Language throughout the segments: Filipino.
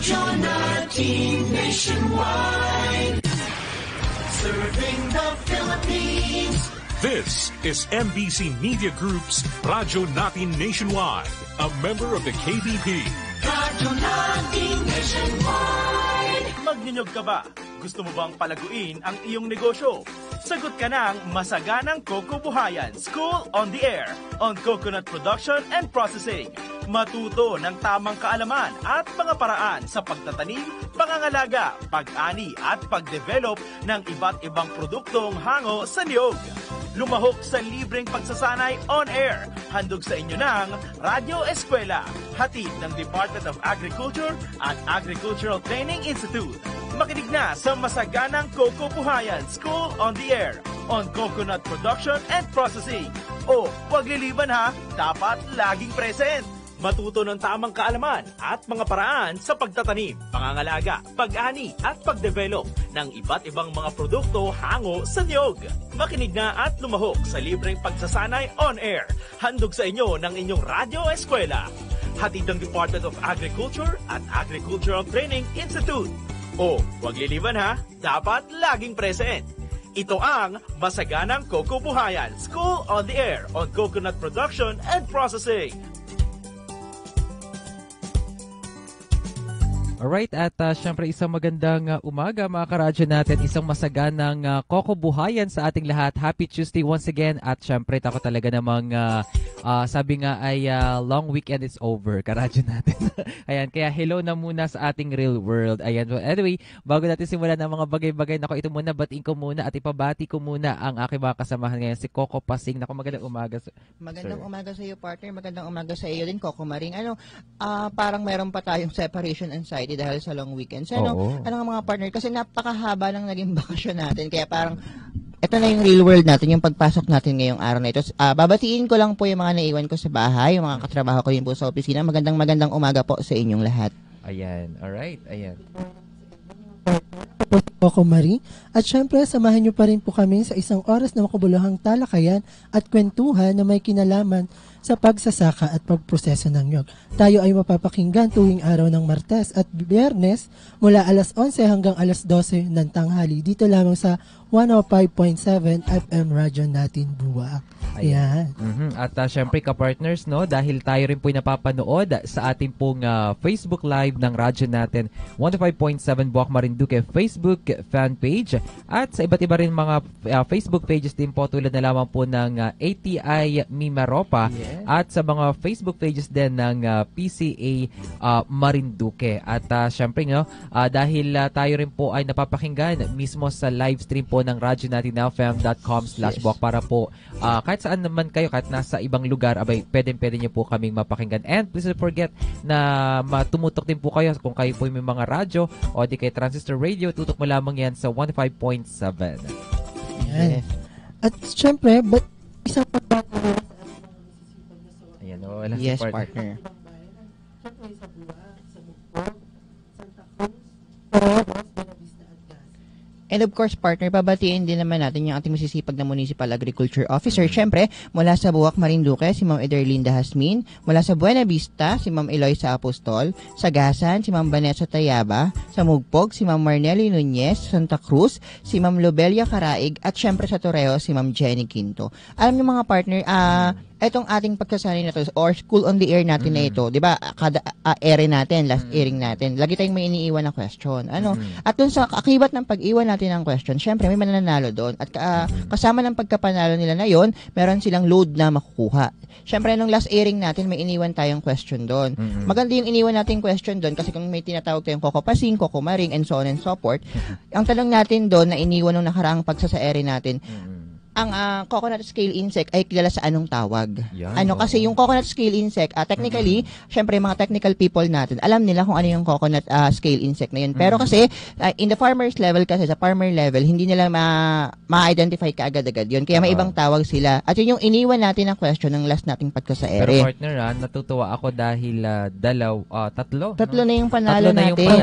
Radyo natin nationwide, serving the Philippines. This is MBC Media Group's Radyo Natin Nationwide, a member of the KBP. Radyo natin nationwide. Magninyog ka ba? Gusto mo bang palaguin ang iyong negosyo? Sagot ka ng Masaganang Coco Buhayan School on the Air on Coconut Production and Processing. Matuto ng tamang kaalaman at mga paraan sa pagtatanim, pangangalaga, pag-ani at pag-develop ng iba't ibang produktong hango sa niyog. Lumahok sa libreng pagsasanay on air. Handog sa inyo ng Radyo Eskwela, hatid ng Department of Agriculture at Agricultural Training Institute. Makinig na sa Masaganang Coco Buhayan School on the Air on Coconut Production and Processing. O, huwag liliban ha, dapat laging present. Matuto ng tamang kaalaman at mga paraan sa pagtatanim, pangangalaga, pag-ani at pag-develop ng iba't ibang mga produkto hango sa niyog. Makinig na at lumahok sa libreng pagsasanay on air. Handog sa inyo ng inyong Radyo Eskwela. Hatid ng Department of Agriculture at Agricultural Training Institute. O, huwag liliban ha, dapat laging present. Ito ang Masaganang Coco Buhayan School on the Air on Coconut Production and Processing. Alright, at syempre isang magandang umaga mga karadyo natin, isang masaganang Coco Buhayan sa ating lahat. Happy Tuesday once again at syempre ako talaga namang sabi nga ay long weekend is over, karadyo natin. Ayan, kaya hello na muna sa ating real world. Ayan, well, anyway, bago natin simulan ng mga bagay-bagay, nako ito muna, batiin ko muna at ipabati ko muna ang aking mga kasamahan ngayon, si Coco Pasing. Nako, magandang umaga. Magandang umaga sa iyo, partner. Magandang umaga sa iyo din, Coco Maring. Parang mayroon pa tayong separation anxiety dahil sa long weekend. So, ano ang mga partner? Kasi napakahaba ng naging bakasyon natin. Kaya parang, ito na yung real world natin, yung pagpasok natin ngayong araw na ito. Babatiin ko lang po yung mga naiwan ko sa bahay, yung mga katrabaho ko yun po sa opisina. Magandang umaga po sa inyong lahat. Ayan, alright, ayan. Coco Marie. At syempre, samahan niyo pa rin po kami sa isang oras na makabuluhang talakayan at kwentuhan na may kinalaman sa pagsasaka at pagproseso ng nyog. Tayo ay mapapakinggan tuwing araw ng Martes at Biyernes mula alas 11 hanggang alas 12 ng tanghali dito lamang sa 105.7 FM Radyo Natin Buwak. Ayan. At syempre ka-partners, no, dahil tayo rin po napapanood sa ating pong Facebook Live ng Radyo Natin 105.7 Buwak Marinduque Facebook fan page at sa iba't iba rin mga Facebook pages din po tulad na lamang po ng ATI Mimaropa. Yes. At sa mga Facebook pages din ng PCA Marinduque. At syempre, no, dahil tayo rin po ay napapakinggan mismo sa live stream po ng radyonatinfm.com/buwak para po kahit saan naman kayo, kahit nasa ibang lugar, abay, pwede niyo po kaming mapakinggan. And please don't forget na matumutok din po kayo kung kayo po may mga radyo o di kay transistor radio, tutok mo lamang yan sa 105.7. Yes. At syempre, isang yes, partner. And of course, partner, pabatiin din naman natin yung ating masisipag na Municipal Agriculture Officer. Siyempre, mula sa Buwak Marinduque, si Ma'am Ederlinda Hasmin. Mula sa Buena Vista, si Ma'am Eloisa Apostol. Sa Gasan, si Ma'am Vanessa Tayaba. Sa Mugpog, si Ma'am Marnelli Nunez. Santa Cruz, si Ma'am Lobelia Caraig. At siyempre sa Torreo, si Ma'am Jenny Quinto. Alam niyo mga partner, etong ating pagsasanay na to or school on the air natin na ito, 'di ba? Kada airing natin, last airing natin, lagi tayong may iniiwan na question. At dun sa akibat ng pag-iwan natin ng question, syempre may mananalo doon. At kasama ng pagkapanalo nila na 'yon, meron silang load na makukuha. Syempre nung last airing natin, may iniwan tayong question doon. Maganda yung iniwan nating question doon kasi kung may tinatawag tayong Coco Pasing, Coco Maring, and so on and so forth, ang tanong natin doon na iniwan nung nakaraang pagsasa-airing natin, ang coconut scale insect ay kilala sa anong tawag. Kasi yung coconut scale insect, technically, syempre mga technical people natin, alam nila kung ano yung coconut scale insect na yun. Pero kasi, in the farmer's level kasi, sa farmer level, hindi nila ma-identify kaagad-agad yun. Kaya may ibang tawag sila. At yun yung iniwan natin ng question ng last nating pagkasaere. Pero partner, natutuwa ako dahil tatlo na yung panalo natin.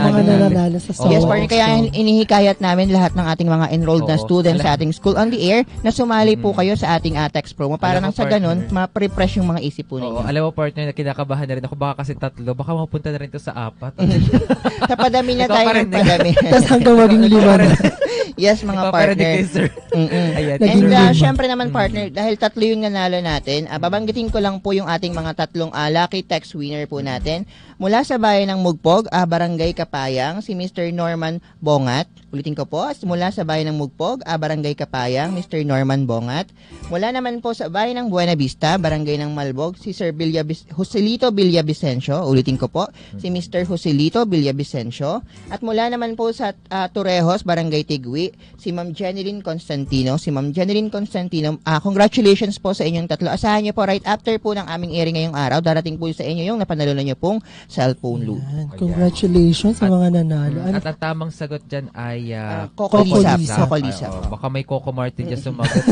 Yes, partner, kaya inihikayat namin lahat ng ating mga enrolled na students sa ating School on the Air na sumali po kayo sa ating text promo para Alam mo, nang sa ganun, partner. ma-refresh yung mga isip po Oo, ninyo. alam mo partner, na kinakabahan na rin ako. Baka kasi 3, baka mapunta na rin to sa 4. Sa padami na Ikaw tayo pa rin, ng padami. Tapos hanggang maging 5 na. Yes, mga Ikaw pa rin, partner. sir. Mm-mm. Ayan. Naging And lima. syempre naman partner, dahil 3 yung nanalo natin, babanggitin ko lang po yung ating mga 3 lucky text winner po natin. Mula sa bayan ng Mugpog, Barangay Kapayang, si Mr. Norman Bongat. Ulitin ko po, mula sa bayan ng Mugpog, Barangay Kapayang, Mr. Norman Bongat. Mula naman po sa bayan ng Buena Vista, Barangay ng Malbog, si Sir Joselito Villavicencio. Ulitin ko po, si Mr. Joselito Villavicencio. At mula naman po sa Torrejos, Barangay Tigwi, si Ma'am Jeneline Constantino. Si Ma'am Jeneline Constantino, congratulations po sa inyong 3. Asahan niyo po right after po ng aming airing ngayong araw, darating po sa inyo yung napanalunan niyo pong cellphone loop. Yan. Congratulations sa mga nanalo. Ano? At ang tamang sagot dyan ay Coco Lisa. Lisa. Coco Lisa. Baka may Coco Martin dyan sumagot.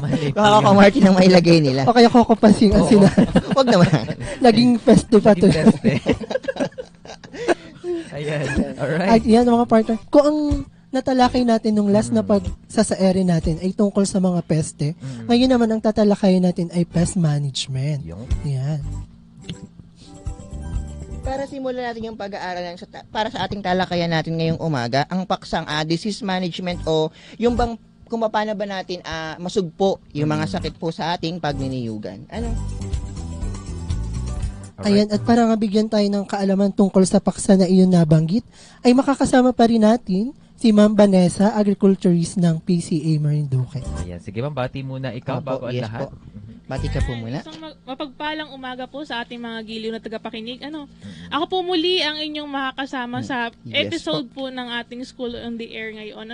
Mali po Baka yun. Coco Martin ang mailagay nila. O kaya Coco Pasing ang Oo. sila. Wag naman. Naging festival pa to. Naging test eh. Ayan. Alright. At yan mga partner. Kung ang natalakay natin nung last na pag-sasaere natin ay tungkol sa mga peste, ngayon naman ang tatalakayin natin ay pest management. Yung Yan. Para simulan natin yung pag-aaral para sa ating talakayan natin ngayong umaga, ang paksang disease management o yung bang kung paano ba natin masugpo yung mga sakit po sa ating pagniniyugan. Ano? Ayan, at para mabigyan tayo ng kaalaman tungkol sa paksa na iyon nabanggit, ay makakasama pa rin natin si Ma'am Vanessa, agriculturist ng PCA Marinduque. Ayan. Sige ma'am, bati muna ikaw Opo, bago ang yes lahat. po. Bati ka po muna. Isang mapagpalang umaga po sa ating mga giliw na tagapakinig. Ako po muli ang inyong makakasama sa Yes episode po ng ating School on the Air ngayon.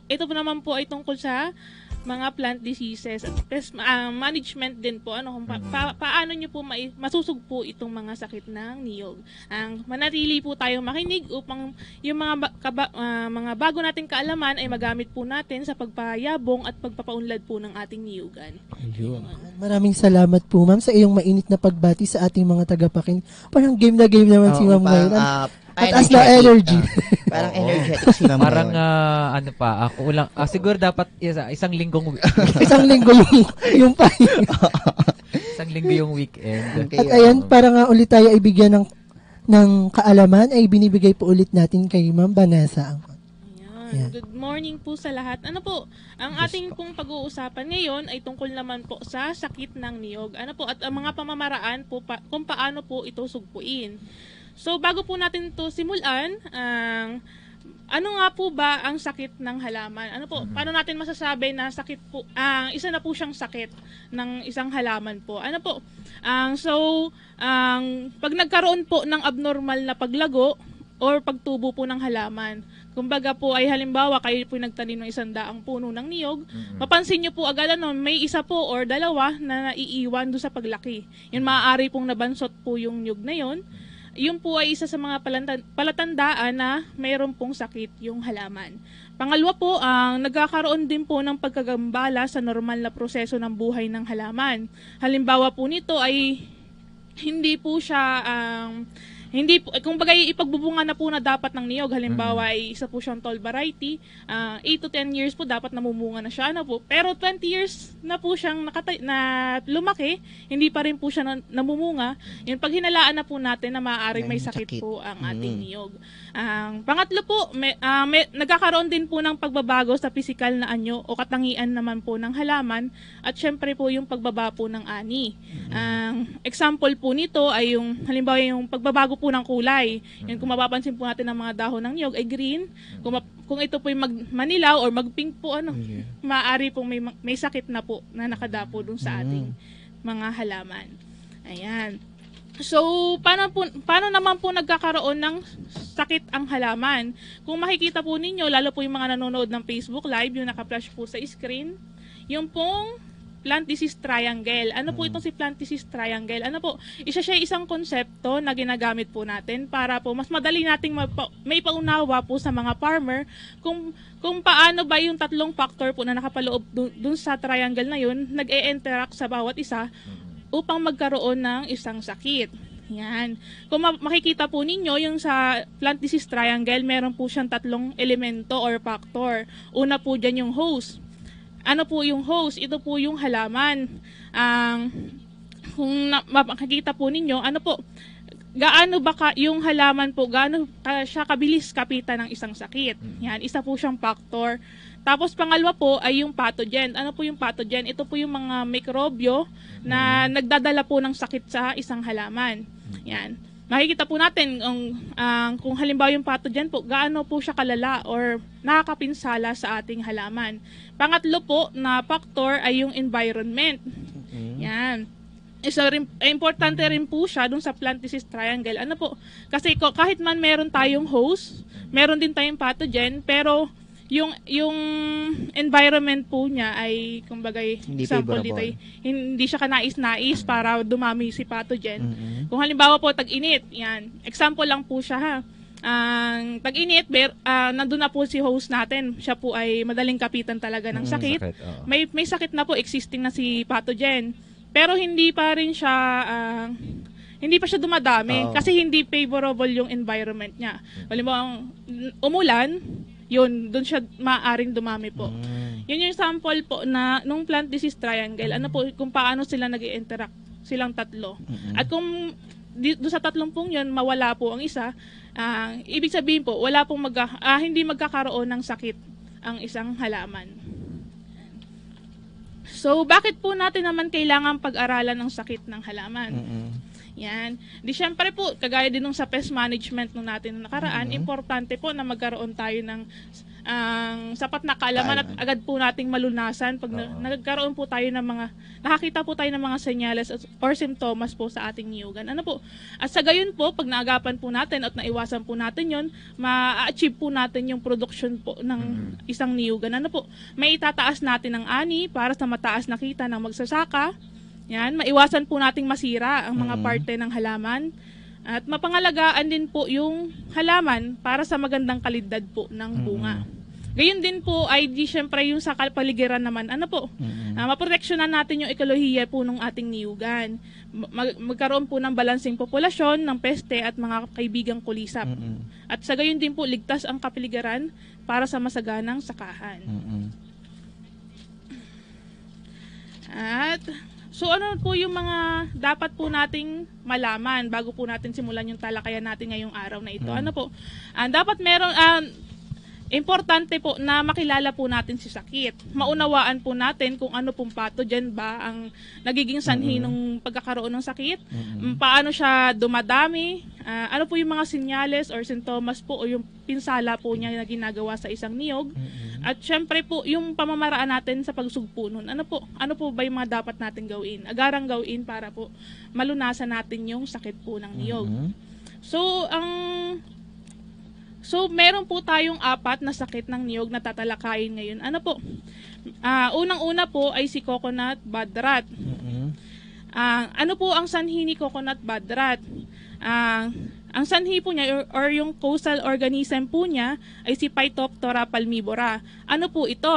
Ito po naman po ay tungkol sa mga plant diseases at pest management din po. Kung paano nyo po masusugpo itong mga sakit ng niyog. Manatili po tayong makinig upang yung mga bago nating kaalaman ay magamit po natin sa pagpayabong at pagpapaunlad po ng ating niyugan. Maraming salamat po ma'am sa iyong mainit na pagbati sa ating mga tagapakinig. Parang game na game naman si ma'am ngayon. Mataas na energy. Parang energetic si ma'am Parang ngayon. ako lang siguro dapat isang linggong Isang linggo yung pahinga. isang linggo yung weekend. Okay, At ayan, para nga ulit tayo ay bigyan ng kaalaman, ay binibigay po ulit natin kay Ma'am Vanessa. Ayan. Good morning po sa lahat. Ang ating pong pag-uusapan ngayon ay tungkol naman po sa sakit ng niyog. At ang mga pamamaraan po kung paano po ito sugpuin. So, bago po natin ito simulan, ano nga po ba ang sakit ng halaman? Paano natin masasabi na sakit po, isa na po siyang sakit ng isang halaman po? Pag nagkaroon po ng abnormal na paglago or pagtubo po ng halaman, kumbaga po ay halimbawa kayo po nagtanim ng 100 puno ng niyog, mapansin nyo po agad may isa po or dalawa na naiiwan doon sa paglaki. Yun maaari pong nabansot po yung niyog na yun. Yun po ay isa sa mga palatandaan na mayroon pong sakit yung halaman. Pangalawa po, nagkakaroon din po ng pagkagambala sa normal na proseso ng buhay ng halaman. Halimbawa po nito ay hindi po siya kumbaga ipagbubunga na po na dapat ng niyog. Halimbawa ay isa po siyang tall variety, 8 to 10 years po dapat namumunga na siya po. Pero 20 years na po siyang na lumaki, hindi pa rin po siya namumunga. Yun, pag hinalaan na po natin na maaaring may sakit po ang ating niyog. Pangatlo po, nagkakaroon din po ng pagbabago sa pisikal na anyo o katangian naman po ng halaman at syempre po yung pagbaba po ng ani. Example po nito ay yung halimbawa yung pagbabago po ng kulay. Yan, kung mapapansin po natin ng mga dahon ng niyog ay green. Kung ito po yung manilaw or magpink po, maaari pong may sakit na po na nakadapo dun sa ating mga halaman. Ayan. So, paano naman po nagkakaroon ng sakit ang halaman? Kung makikita po ninyo, lalo po yung mga nanonood ng Facebook Live, yung naka-flash po sa screen, yung pong plant disease triangle. Ano po itong si plant disease triangle? Isa siya isang konsepto na ginagamit po natin para po mas madali nating may paunawa po sa mga farmer kung paano ba yung 3 factor po na nakapaloob dun sa triangle na yun nag-e-interact sa bawat isa upang magkaroon ng isang sakit. Yan. Kung makikita po ninyo yung sa plant disease triangle, meron po siyang 3 elemento or factor. Una po dyan yung host. ano po yung host? Ito po yung halaman. Kung makikita po ninyo, ano po, gaano ba yung halaman po, gaano siya kabilis kapitan ng isang sakit. Yan, isa po siyang factor. Tapos pangalawa po ay yung pathogen. Ano po yung pathogen? Ito po yung mga mikrobyo na nagdadala po ng sakit sa isang halaman. Yan. Makikita po natin kung halimbawa yung pathogen po, gaano po siya kalala or nakakapinsala sa ating halaman. Pangatlo po na factor ay yung environment. Yan. Importante rin po siya dun sa plant disease triangle. Ano po? Kasi kahit man meron tayong host, meron din tayong pathogen, pero yung environment po niya ay kumbaga example dito ay hindi siya kanais-nais para dumami si pathogen. Kung halimbawa po tag-init, yan. Example lang po siya ha. Tag-init, nandun na po si host natin. Siya po ay madaling kapitan talaga ng sakit. May sakit na po, existing na si pathogen. Pero hindi pa siya dumadami kasi hindi favorable yung environment niya. Halimbawa, umulan, yun, doon siya maaaring dumami po. Yun yung sample po na nung plant disease triangle, ano po, kung paano sila nag-i-interact, silang tatlo. At kung doon sa tatlong pong yun, mawala po ang isa, ibig sabihin po, wala pong hindi magkakaroon ng sakit ang isang halaman. So, bakit po natin naman kailangan pag-aralan ng sakit ng halaman? Yan. Di syempre po, kagaya din nung sa pest management nung natin nung nakaraan, importante po na magkaroon tayo ng sapat na kaalaman at agad po nating malunasan pag nagkaroon po tayo ng nakakita po tayo ng mga senyales or simptomas po sa ating niyugan. Ano po? At sa gayon po, pag naagapan po natin at naiwasan po natin yon, ma-achieve po natin yung production po ng isang niyugan. Ano po? May itataas natin ng ani para sa mataas na kita ng magsasaka. Yan, maiwasan po nating masira ang mga parte ng halaman. At mapangalagaan din po yung halaman para sa magandang kalidad po ng bunga. Gayon din po ay di syempre yung sa kapaligiran naman, ano po, maproteksyonan natin yung ekolohiya po ng ating niyugan. Magkaroon po ng balansing populasyon ng peste at mga kaibigang kulisap. At sa gayon din po, ligtas ang kapaligiran para sa masaganang sakahan. At so ano po yung mga dapat po nating malaman bago po natin simulan yung talakayan natin ngayong araw na ito? Ano po? Dapat meron importante po na makilala po natin si sakit. Maunawaan po natin kung ano pong pathogen ba ang nagiging sanhi ng pagkakaroon ng sakit. Paano siya dumadami. Ano po yung mga senyales or sintomas po o yung pinsala po niya na ginagawa sa isang niyog. At syempre po yung pamamaraan natin sa pagsugpo nun. Ano po ba yung mga dapat natin gawin? Agarang gawin para po malunasan natin yung sakit po ng niyog. So, meron po tayong 4 na sakit ng niyog na tatalakayin ngayon. Ano po? Unang-una po ay si coconut bud rot. Ano po ang sanhi ni coconut bud rot? Ang sanhi po niya or yung causal organism po niya ay si Phytophthora palmivora. Ano po ito?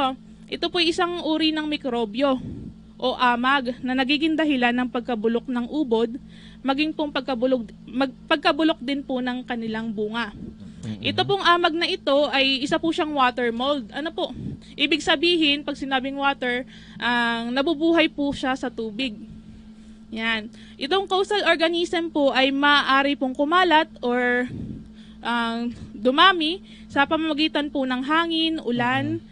Ito po isang uri ng mikrobyo o amag na nagiging dahilan ng pagkabulok ng ubod, maging pong pagkabulok din po ng kanilang bunga. Ito pong amag na ito ay isa po siyang water mold. Ano po? Ibig sabihin, pag sinabing water, nabubuhay po siya sa tubig. Yan. Itong causal organism po ay maaari pong kumalat or dumami sa pamamagitan po ng hangin, ulan,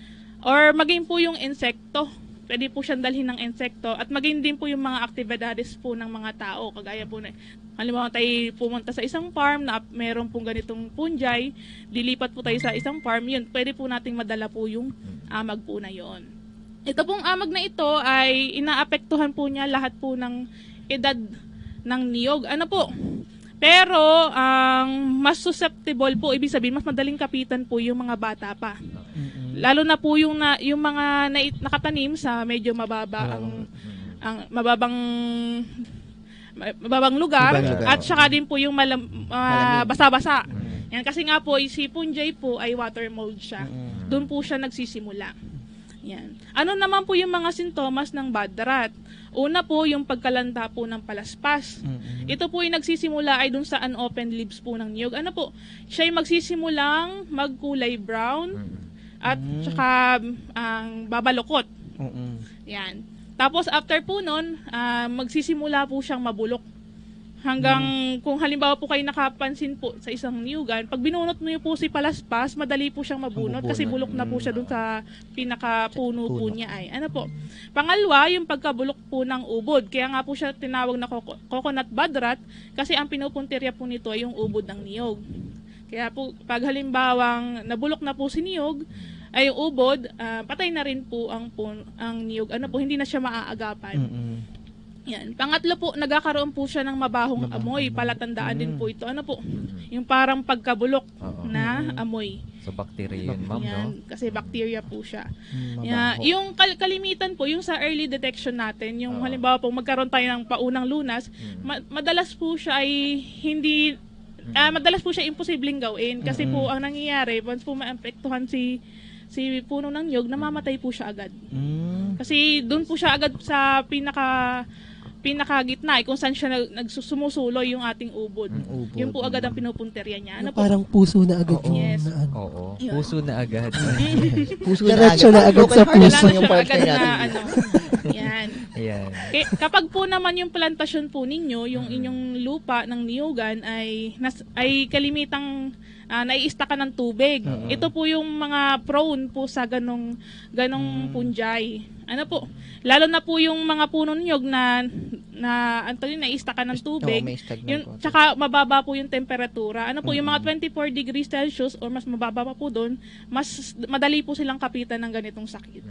or maging po yung insekto. Pwede po siyang dalhin ng insekto at maging din po yung mga aktibidades po ng mga tao. Kagaya po na, halimbawa tayo pumunta sa isang farm na meron pong ganitong fungi, dilipat po tayo sa isang farm, yun, pwede po nating madala po yung amag po na yon. Ito pong amag na ito ay inaapektuhan po niya lahat po ng edad ng niyog. Ano po? Pero ang mas susceptible po, ibig sabihin, mas madaling kapitan po yung mga bata pa. Lalo na po yung mga nakatanim sa medyo mababa ang mababang lugar at saka din po yung basa-basa. Yan kasi nga po si fungi po ay water mold siya. Doon po siya nagsisimula. Yan. Ano naman po yung mga sintomas ng bud rot? Una po yung pagkalanta po ng palaspas. Ito po yung nagsisimula ay dun sa unopened leaves po ng niyog. Ano po? Siya ay magsisimulang magkulay brown at saka ang babalukot. Yan. Tapos after po nun, magsisimula po siyang mabulok. Hanggang kung halimbawa po kayo nakapansin po sa isang niyugan, pag binunot niyo po si palaspas, madali po siyang mabunot kasi bulok na po siya dun sa pinakapuno po niya ay. Ano po? Pangalawa, yung pagkabulok po ng ubod. Kaya nga po siya tinawag na coconut badrat kasi ang pinupuntirya po nito ay yung ubod ng niyog. Kaya po pag halimbawang nabulok na po si niyog, ay yung ubod, patay na rin po ang niyog. Ano po, hindi na siya maaagapan. Yan. Pangatlo po, nagkakaroon po siya ng mabahong amoy. Palatandaan din po ito. Ano po? Yung parang pagkabulok na amoy. So, bacteria yun, ma'am, Yan, no? kasi bacteria po siya. Yan. Yung kalimitan po, yung sa early detection natin, yung halimbawa po, magkaroon tayo ng paunang lunas, madalas po siya ay hindi, madalas po siya imposibleng gawin. Kasi po, ang nangyayari, once po maapektuhan si puno ng niyog, namamatay po siya agad. Kasi doon po siya agad sa pinakagitna kung saan siya sumusuloy yung ating ubod. Yun po agad ang pinupunterya niya. Ano po? Parang puso na agad yung Yes. na ano. Oo. Puso na agad. Puso Diretso na agad sa Broken heart puso. lang yung Siya partner agad na natin. ano. Yan. Ayan. Kapag po naman yung plantasyon po ninyo, yung inyong lupa ng niyugan ay kalimitang naiistakan ng tubig. Ito po yung mga prone po sa ganong fungi. Ano po? Lalo na po yung mga puno niyog na naiistakan ng tubig. may stagnant Yun, water. tsaka mababa po yung temperatura. Ano po, yung mga 24 degrees Celsius or mas mababa pa po doon, mas madali po silang kapitan ng ganitong sakit.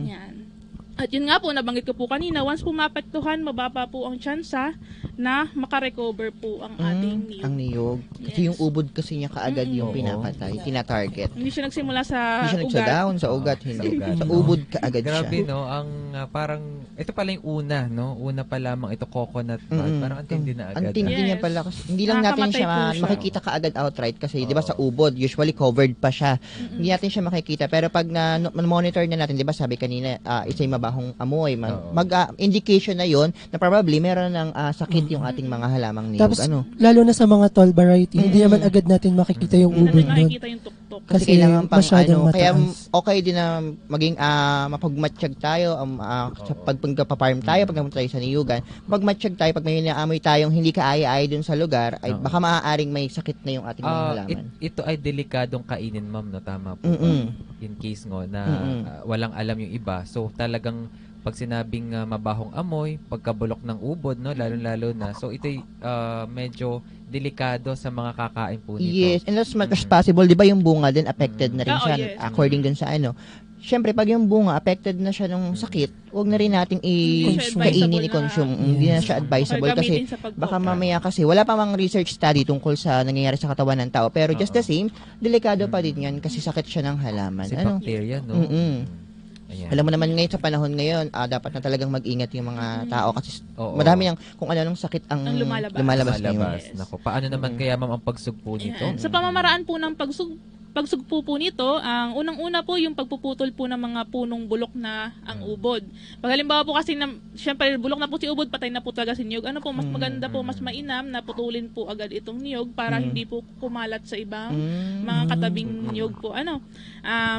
Yan. At yun nga po, nabanggit ko po kanina, once po maapektuhan, mababa po ang tsansa na makarecover po ang ating niyog. Ang niyog. Kasi Yes. yung ubod kasi niya kaagad yung pinapatay, tinatarget. Hindi siya nagsimula sa Hindi siya ugat. nagsa-down sa ugat, hindi. ugat. Sa ubod kaagad Grabe, siya. no? Ang parang, ito pala yung una, no? Una pa lamang ito, coconut bud. Parang ang tindi na agad. Ang tindi Yes. niya pala. Kasi hindi lang natin Nakakamatay siya po siya. makikita kaagad outright kasi di ba sa ubod, usually covered pa siya. Hindi natin siya makikita. Pero pag monitor na natin, di ba sabi kanina, isa yung mabahong amoy. Indication na yon na probably meron ng sakit yung ating mga halamang niyog. Tapos, lalo na sa mga tall variety, hindi naman agad natin makikita yung Hindi ubod namin nun. makikita yung tuktok. Kasi Kasi kailangan pang masyadong kaya mataas. okay din na maging mapagmatsyag tayo sa pagpaparm tayo, pag namunta tayo sa niyugan. Pagmatsyag tayo, pag may naamoy tayong hindi kaaya-aya dun sa lugar, ay baka maaaring may sakit na yung ating mga halaman. Ito ay delikadong kainin, ma'am, no? Tama po. In case ngo na walang alam yung iba. So, talagang pag sinabing mabahong amoy, pagkabulok ng ubod, no, lalo-lalo na. So ito'y medyo delikado sa mga kakain po nito. Yes, and as much as possible, 'di ba yung bunga din affected na rin siya yes. according dun sa ano. Siyempre, pag yung bunga affected na siya ng sakit, huwag na rin nating kainin, i-consume. Hindi na siya advisable kasi baka mamaya kasi wala pa mang research study tungkol sa nangyayari sa katawan ng tao. Pero just the same, delikado pa din yan kasi sakit siya ng halaman. Kasi Ano? bacteria, no? Ayan. Alam mo naman ngayon sa panahon ngayon, dapat na talagang mag-ingat yung mga tao kasi Oo. madami yung kung anong sakit ang Ang lumalabas. ngayon. Malabas. Nako, paano naman kaya, ma'am, ang pagsugpo nito? Yan. Sa pamamaraan po ng pagsugpo po nito, ang unang-una po yung pagpuputol po ng mga punong bulok na ang ubod. Pag halimbawa po kasi syempre bulok na po si ubod, patay na po talaga si niyog. Ano po, mas maganda po, mas mainam na putulin po agad itong niyog para hindi po kumalat sa ibang mga katabing niyog po.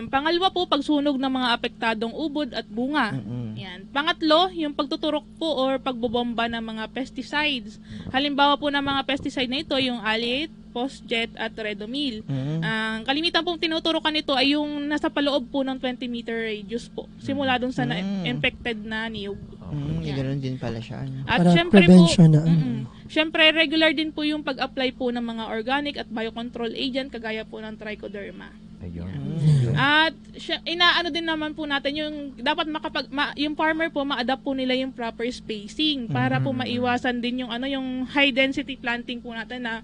Pangalawa po, pagsunog ng mga apektadong ubod at bunga. Yan. Pangatlo, yung pagtuturok po or pagbobomba ng mga pesticides. Halimbawa po ng mga pesticide na ito, yung alate, Postjet at Redomil. Ang kalimitan pong tinuturokan nito ay yung nasa paloob po ng 20-meter radius po. Simula dun sa infected na niyog. Ganoon din pala siya. At Para syempre po, prevention na syempre regular din po yung pag-apply po ng mga organic at biocontrol agent kagaya po ng trichoderma. Ayun. At inaano din naman po natin yung dapat yung farmer po ma-adapt po nila yung proper spacing para po maiwasan din yung yung high density planting po natin na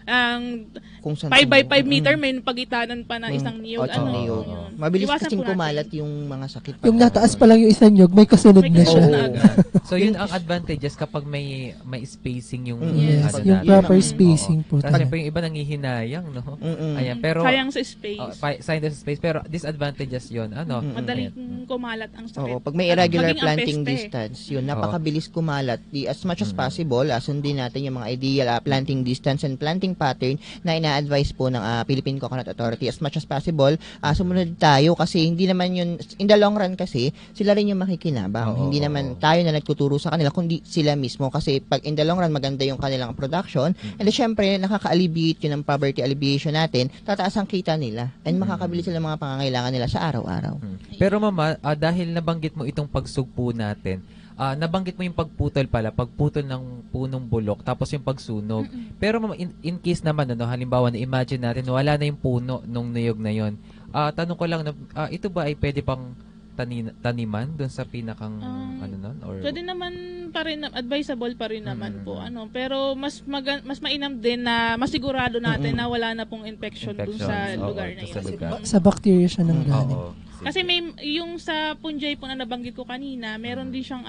ang Kung saan 5 by 5 meter may pagitanan pa na isang niyog. niyog. Yun. Mabilis Iwasan kasing po natin. kumalat yung mga sakit. Yung nataas pa lang yung isang nyog, may kasunod May na kasunod siya. na agad. So yun ang advantages kapag may spacing yung Yes. Yung natin. proper Oo. spacing po. Kasi yung iba nangihinayang, no? Ayan, pero Sayang sa space. sayang sa space, pero disadvantages yun. Ano? Madaling Ayan. kumalat ang sakit. Oo, pag may At irregular maging ang planting peste. distance, yun, napakabilis kumalat. As much as possible, sundin natin yung mga ideal planting distance and planting pattern na ina-advise po ng Philippine Coconut Authority. As much as possible, sumunod tayo kasi hindi naman yun, in the long run kasi, sila rin yung makikinabang. Hindi naman tayo na nagtuturo sa kanila, kundi sila mismo. Kasi pag in the long run, maganda yung kanilang production. And syempre, nakaka-alleviate yun ng poverty alleviation natin, tataas ang kita nila. And makakabili sila ng mga pangangailangan nila sa araw-araw. Pero mama, dahil nabanggit mo itong pagsugpo natin, nabanggit mo yung pagputol ng punong bulok, tapos yung pagsunog. Pero mama, in case naman, halimbawa, na-imagine natin, wala na yung puno nung niyog na yon. Tanong ko lang, ito ba ay pwede pang taniman doon sa pinakang or pwede naman pa rin, advisable pa rin naman po pero mas mainam din na masigurado natin na wala na pong infection doon sa lugar na yun. Sa bacteria siya nang galing. Kasi may yung sa punjay po na nabanggit ko kanina, meron din siyang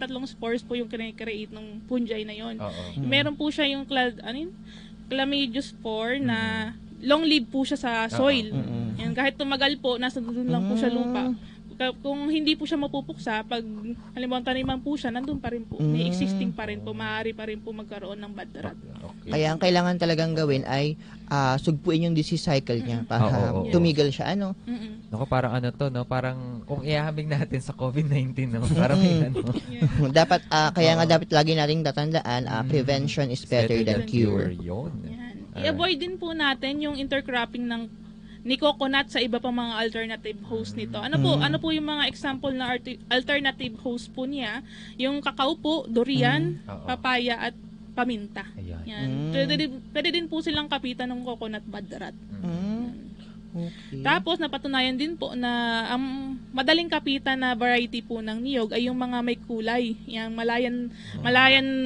tatlong spores po yung kinai-create ng punjay na yon. Meron po siya yung chlamydospore na long live po siya sa soil. Yan, kahit tumagal po, nasa doon lang po siya lupa. Kung hindi po siya mapupuksa, pag halimbawa taniman po siya, nandun pa rin po. May existing pa rin po, maaari pa rin po magkaroon ng bad rot. Kaya ang kailangan talagang gawin ay sugpuin yung disease cycle niya para tumigil siya. Naku, parang parang kung ihahabing natin sa COVID-19, parang dapat, dapat lagi nating tatandaan, prevention is better than cure. I-avoid din po natin yung intercropping ni coconut sa iba pang mga alternative host nito. Ano po yung mga example na alternative host po niya? Yung kakao po, durian, papaya at paminta. Yan. Pwede din po silang kapitan ng coconut bad rot. Okay. Tapos napatunayan din po na ang madaling kapitan na variety po ng niyog ay yung mga may kulay. Yung Malayan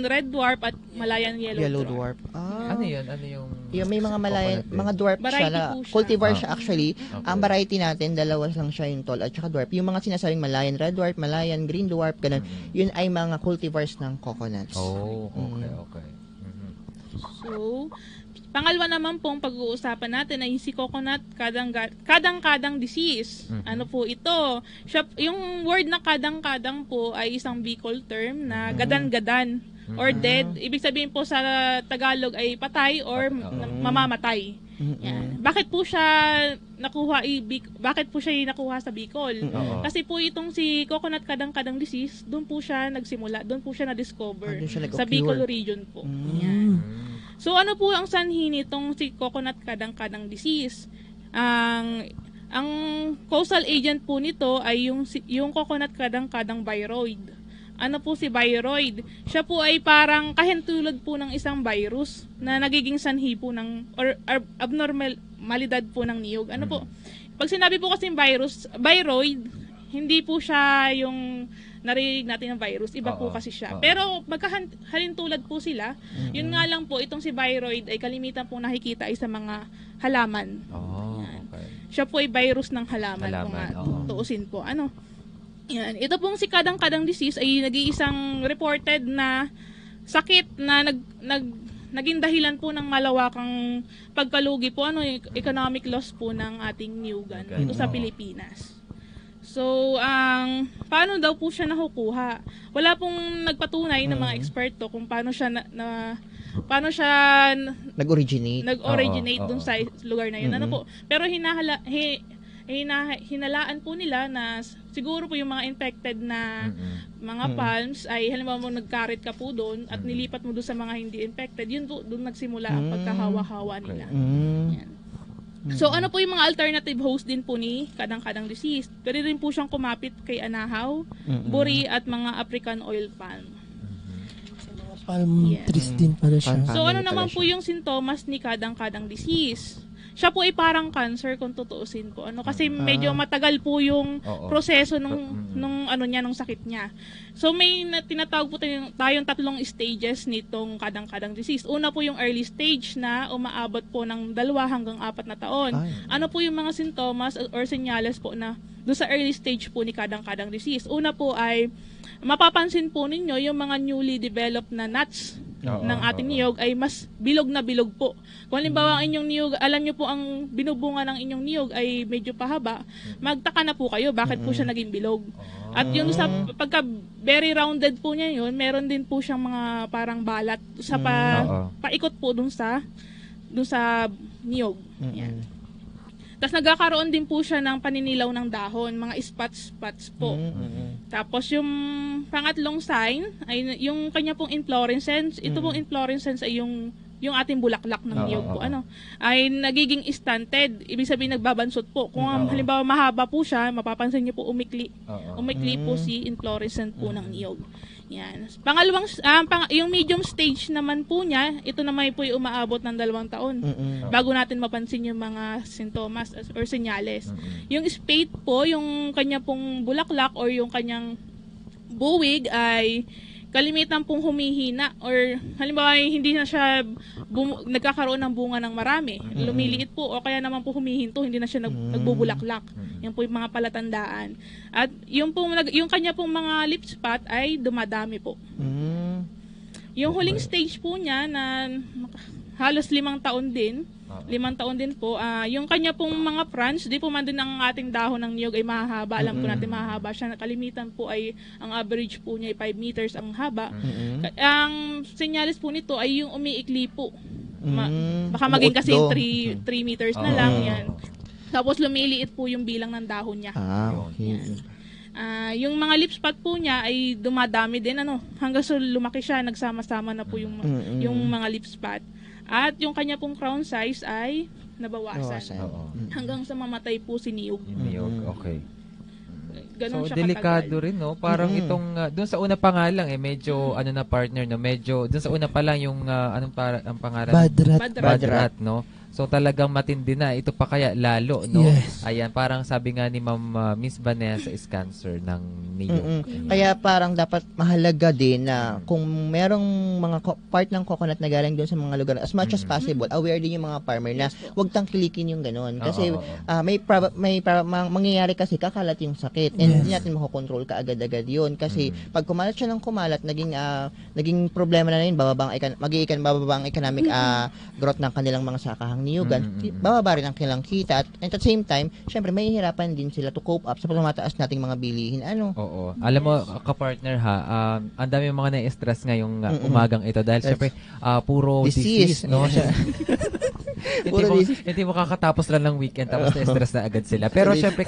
red dwarf at Malayan yellow dwarf. Ano yun? Ano yung may mga Malayan, mga dwarf siya, cultivar siya actually. Ang variety natin, dalawa lang siya, yung tall at saka dwarf. Yung mga sinasabing Malayan red dwarf, Malayan green dwarf, ganun. Yun ay mga cultivars ng coconuts. Okay. So, pangalawa naman pong pag-uusapan natin ay si coconut kadang-kadang disease. Ano po ito? Yung word na kadang-kadang po ay isang Bicol term na gadan-gadan or dead. Ibig sabihin po sa Tagalog ay patay or mamamatay. Yan. Bakit po siya nakuha sa Bicol? Kasi po itong si coconut kadang-kadang disease, doon po siya nagsimula, doon po siya na-discover sa Bicol region po. Yan. So ano po ang sanhi nitong si coconut kadang-kadang disease? Ang causal agent po nito ay yung coconut kadang-kadang viroid. Ano po si viroid? Siya po ay parang kahintulad po ng isang virus na nagiging sanhi po ng or abnormalidad po ng niyog. Ano po? Pag sinabi po kasi viroid, hindi po siya yung narinig natin ng virus, iba po kasi siya. Pero magkahalintulad po sila. Yun nga lang po, itong si viroid ay kalimitan po nakikita ay sa mga halaman. Siya po ay virus ng halaman kung tuusin po. Yan. Ito pong si kadang-kadang disease ay nag-iisang reported na sakit na naging dahilan po ng malawakang pagkalugi po, economic loss po ng ating niyugan dito sa Pilipinas. So, paano daw po siya nakukuha? Wala pong nagpatunay ng mga eksperto kung paano siya nag-originate dun sa lugar na yun. Ano po? Pero hinalaan po nila na siguro po yung mga infected na mga palms ay halimbawa mo nagkarit ka po doon at nilipat mo doon sa mga hindi infected, yun po doon nagsimula ang pagkahawa-hawa nila. Yan. So ano po yung mga alternative host din po ni kadang-kadang disease? Pwede rin po siyang kumapit kay anahaw, buri at mga African oil palm. Palm trees din pala siya. So ano naman po yung sintomas ni kadang-kadang disease? Siya po ay parang cancer kung tutuusin po. Kasi medyo matagal po yung proseso nung sakit niya. So may tinatawag po tayong tatlong stages nitong kadang-kadang disease. Una po yung early stage na umaabot po ng 2 hanggang 4 na taon. Ano po yung mga sintomas or senyales po na doon sa early stage po ni kadang-kadang disease? Una po ay mapapansin po ninyo yung mga newly developed na knots ng ating niyog ay mas bilog na bilog po. Kung halimbawa ang inyong niyog, alam nyo po ang binubunga ng inyong niyog ay medyo pahaba, magtaka na po kayo bakit po siya naging bilog. At yung sa pagka very rounded po niya yun, meron din po siyang mga parang balat sa paikot po dun sa niyog. Yan. Tapos nagkakaroon din po siya ng paninilaw ng dahon, mga spots po. Tapos yung pangatlong sign ay yung kanya pong inflorescence. Ito pong inflorescence ay yung ating bulaklak ng niyog po ay nagiging stunted. Ibig sabihin nagbabansot po. Kung halimbawa mahaba po siya, mapapansin niyo po umikli. Umikli po si inflorescence po ng niyog. Yan. Pangalawang yung medium stage naman po niya, ito naman po yung umaabot ng 2 taon bago natin mapansin yung mga sintomas or senyales. Yung spate po, yung kanya pong bulaklak or yung kanyang buwig ay kalimitan pong humihina or halimbawa hindi na siya nagkakaroon ng bunga ng marami. Lumiliit po o kaya naman po humihinto, hindi na siya nagbubulaklak. Yan po yung mga palatandaan. At yung kanya pong mga lip spot ay dumadami po. Yung huling stage po niya na halos 5 taon din, 5 taon din po, yung kanya pong mga fronds, di po man din ang ating dahon ng niyog ay mahahaba. Alam po natin mahahaba siya. Kalimitan po ay, ang average po niya ay 5 meters ang haba. Ang senyales po nito ay yung umiikli po. Baka maging kasi 3 meters na lang yan. Tapos lumiliit po yung bilang ng dahon niya. Okay. Yung mga lip spot po niya ay dumadami din hanggang sa lumaki siya, nagsama-sama na po yung mga lip spot. At yung kanya pong crown size ay nabawasan. Hanggang sa mamatay po si niyog. Okay. Ganon So siya delikado katagal. rin, no? Parang itong doon sa una pa nga lang medyo na partner, no? Medyo doon sa una pa lang yung ang pangalan? Badrat. No? So talagang matindi na. Ito pa kaya lalo, no? Yes. Ayan, parang sabi nga ni Ma'am Miss Vanessa is cancer ng niyog. Kaya parang dapat mahalaga din na kung merong mga part ng coconut na galing doon sa mga lugar, as much as possible, aware din yung mga farmer na huwag tangkilikin yung ganun. Kasi mangyayari kasi kakalat yung sakit. And hindi natin makokontrol kaagad-agad yun. Kasi pag kumalat siya ng kumalat, naging problema na yun, bababa ang economic growth ng kanilang mga sakahang niyugan, bababa rin ang kanilang kita. At the same time, syempre, may hihirapan din sila to cope up sa pagmataas nating mga bilihin. Oo. Alam mo, ka-partner ang dami yung mga na-stress ngayong umagang ito dahil syempre, puro disease, no? Hindi mo kakatapos lang ng weekend tapos na-stress na agad sila. Pero syempre,